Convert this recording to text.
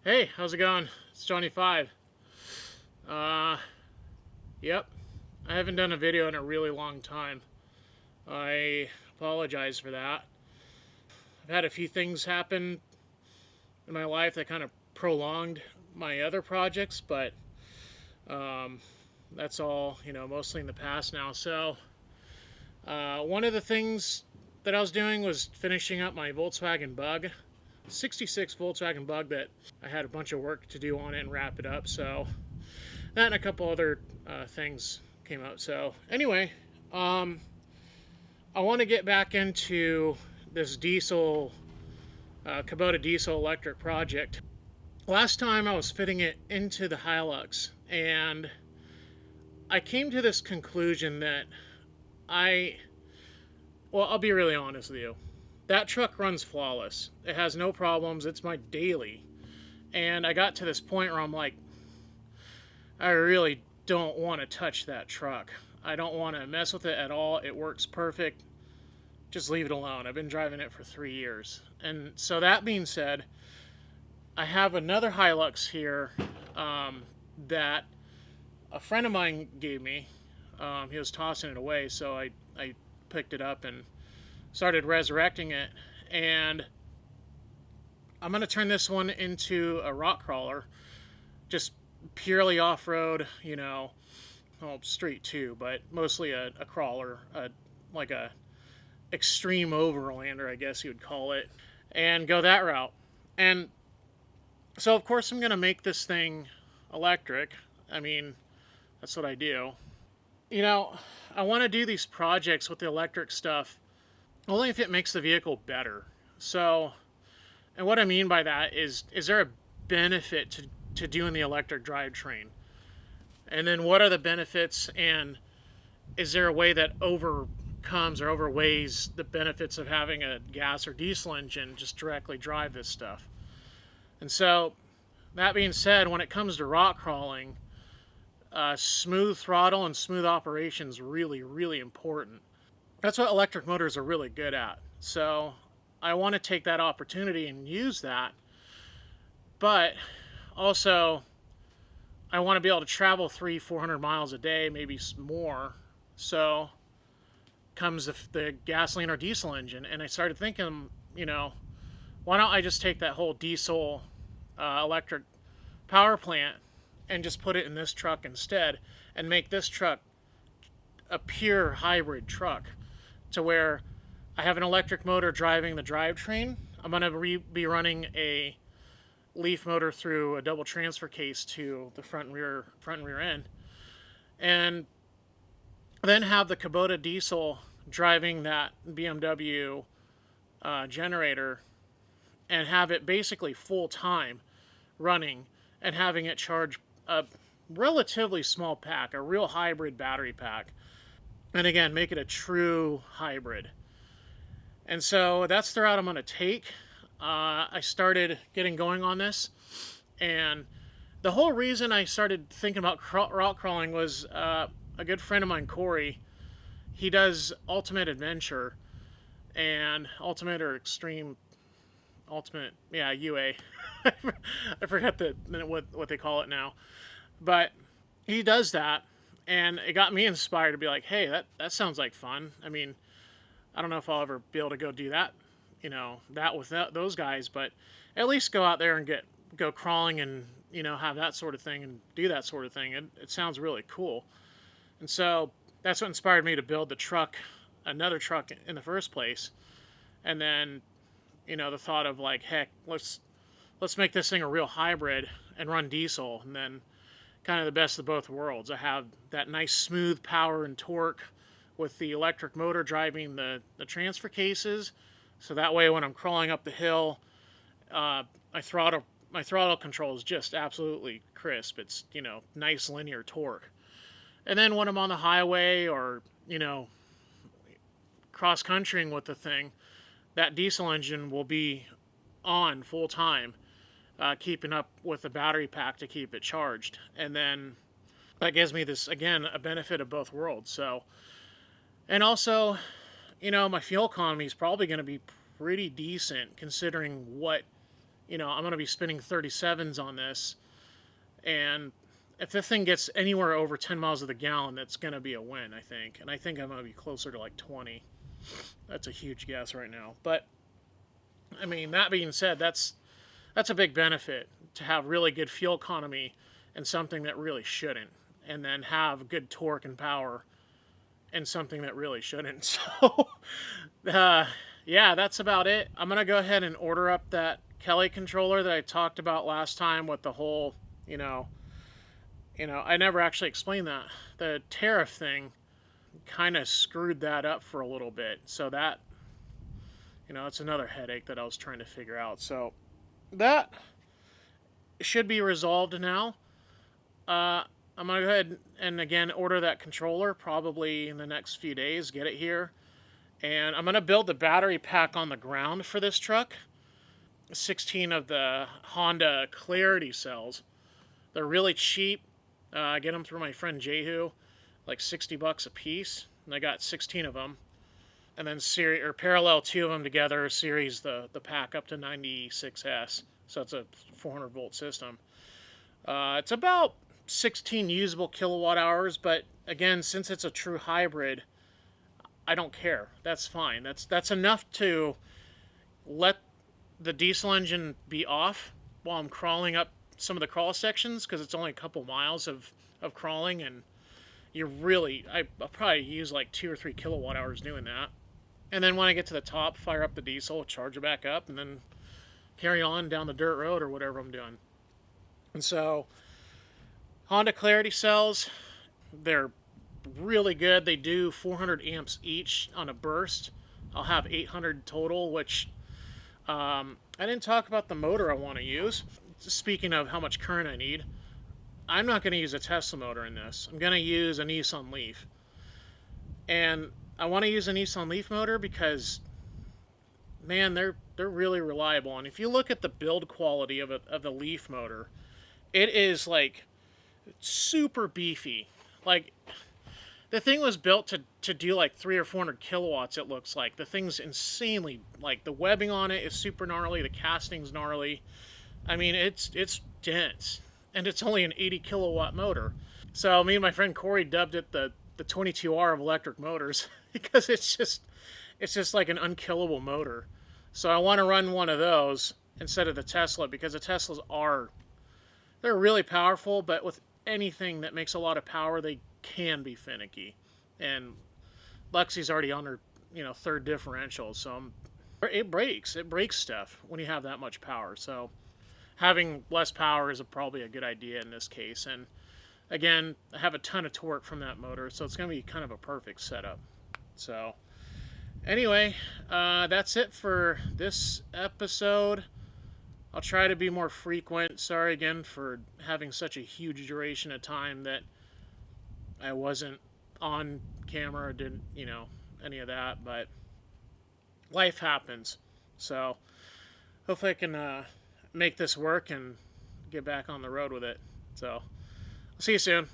Hey, how's it going? It's Johnny 5. Uh, yep. I haven't done a video in a really long time. I apologize for that. I've had a few things happen in my life that kind of prolonged my other projects, but um, that's all, mostly in the past now. So, one of the things that I was doing was finishing up my Volkswagen Bug, 66 Volkswagen Bug that I had a bunch of work to do on it and wrap it up. So, that and a couple other things came out. So anyway, um, I want to get back into this diesel Kubota diesel electric project. Last time I was fitting it into the Hilux, and I came to this conclusion that I, well, I'll be really honest with you. That truck runs flawless. It has no problems. It's my daily. And I got to this point where I'm like, I really don't want to touch that truck. I don't want to mess with it at all. It works perfect. Just leave it alone. I've been driving it for 3 years. And so, that being said, I have another Hilux here that a friend of mine gave me. He was tossing it away, so I picked it up and started resurrecting it. And I'm going to turn this one into a rock crawler. Just purely off-road, well, street too, but mostly a crawler, like a extreme overlander, I guess you would call it, and go that route. And so, of course, I'm going to make this thing electric. I mean, that's what I do. You know, I want to do these projects with the electric stuff only if it makes the vehicle better. So, and what I mean by that is there a benefit to doing the electric drivetrain? And then what are the benefits, and is there a way that overcomes or overweighs the benefits of having a gas or diesel engine just directly drive this stuff? And so, that being said, when it comes to rock crawling, smooth throttle and smooth operation is really, really important. That's what electric motors are really good at. So, I want to take that opportunity and use that, but also I want to be able to travel 300-400 miles a day, maybe more. So comes the gasoline or diesel engine, and I started thinking, why don't I just take that whole diesel electric power plant and just put it in this truck instead, and make this truck a pure hybrid truck, to where I have an electric motor driving the drivetrain. I'm going to be running a leaf motor through a double transfer case to the front and rear end, and then have the Kubota diesel driving that BMW generator, and have it basically full time running, and having it charge a relatively small pack, a real hybrid battery pack, and again make it a true hybrid. And so that's the route I'm going to take. I started getting going on this, and the whole reason I started thinking about rock crawling was a good friend of mine, Corey. He does Ultimate Adventure and Ultimate or Extreme Ultimate, yeah, UA. I forgot what they call it now, but he does that, and it got me inspired to be like, hey, that sounds like fun. I mean, I don't know if I'll ever be able to go do that, that with those guys, but at least go out there and go crawling and, have that sort of thing and do that sort of thing. It sounds really cool. And so that's what inspired me to build the truck, another truck in the first place. And then, the thought of like, heck, let's make this thing a real hybrid and run diesel, and then kind of the best of both worlds. I have that nice smooth power and torque with the electric motor driving the transfer cases, so that way when I'm crawling up the hill, my throttle control is just absolutely crisp. It's, nice linear torque. And then when I'm on the highway or, cross countrying with the thing, that diesel engine will be on full time, keeping up with the battery pack to keep it charged. And then that gives me this, again, a benefit of both worlds. So, and also, my fuel economy is probably going to be pretty decent considering what, I'm going to be spinning 37s on this. And if this thing gets anywhere over 10 miles to the gallon, it's going to be a win, I think. And I think I'm going to be closer to like 20. That's a huge guess right now. But, I mean, that being said, that's a big benefit to have really good fuel economy and something that really shouldn't. And then have good torque and power and something that really shouldn't. So, yeah, that's about it. I'm going to go ahead and order up that Kelly controller that I talked about last time with the whole, I never actually explained that. The tariff thing kind of screwed that up for a little bit. So that, it's another headache that I was trying to figure out. So that should be resolved now. I'm going to go ahead and, again, order that controller probably in the next few days, get it here. And I'm going to build the battery pack on the ground for this truck. 16 of the Honda Clarity cells. They're really cheap. I get them through my friend Jehu, like $60 a piece. And I got 16 of them. And then parallel 2 of them together, series the pack up to 96S. So it's a 400 volt system. It's about 16 usable kilowatt hours, but again, since it's a true hybrid, I don't care. That's fine. That's enough to let the diesel engine be off while I'm crawling up some of the crawl sections, because it's only a couple miles of crawling, and I'll probably use like 2 or 3 kilowatt hours doing that. And then when I get to the top, fire up the diesel, charge it back up, and then carry on down the dirt road or whatever I'm doing. And so Honda Clarity cells, they're really good. They do 400 amps each on a burst. I'll have 800 total, which I didn't talk about the motor I want to use. Speaking of how much current I need, I'm not going to use a Tesla motor in this. I'm going to use a Nissan Leaf. And I want to use a Nissan Leaf motor because, man, they're really reliable. And if you look at the build quality of the Leaf motor, it is like super beefy. Like, the thing was built to do like 300 or 400 kilowatts, it looks like. The thing's insanely, like, the webbing on it is super gnarly, the casting's gnarly. I mean, it's dense, and it's only an 80 kilowatt motor. So me and my friend Corey dubbed it the 22R of electric motors because it's just like an unkillable motor. So I want to run one of those instead of the Tesla, because the Teslas they're really powerful, but with anything that makes a lot of power, they can be finicky. And Lexi's already on her, third differential, so it breaks stuff when you have that much power. So having less power is probably a good idea in this case. And again, I have a ton of torque from that motor, so it's going to be kind of a perfect setup. So anyway, that's it for this episode. I'll try to be more frequent. Sorry again for having such a huge duration of time that I wasn't on camera or didn't, any of that, but life happens. So hopefully I can make this work and get back on the road with it. So I'll see you soon.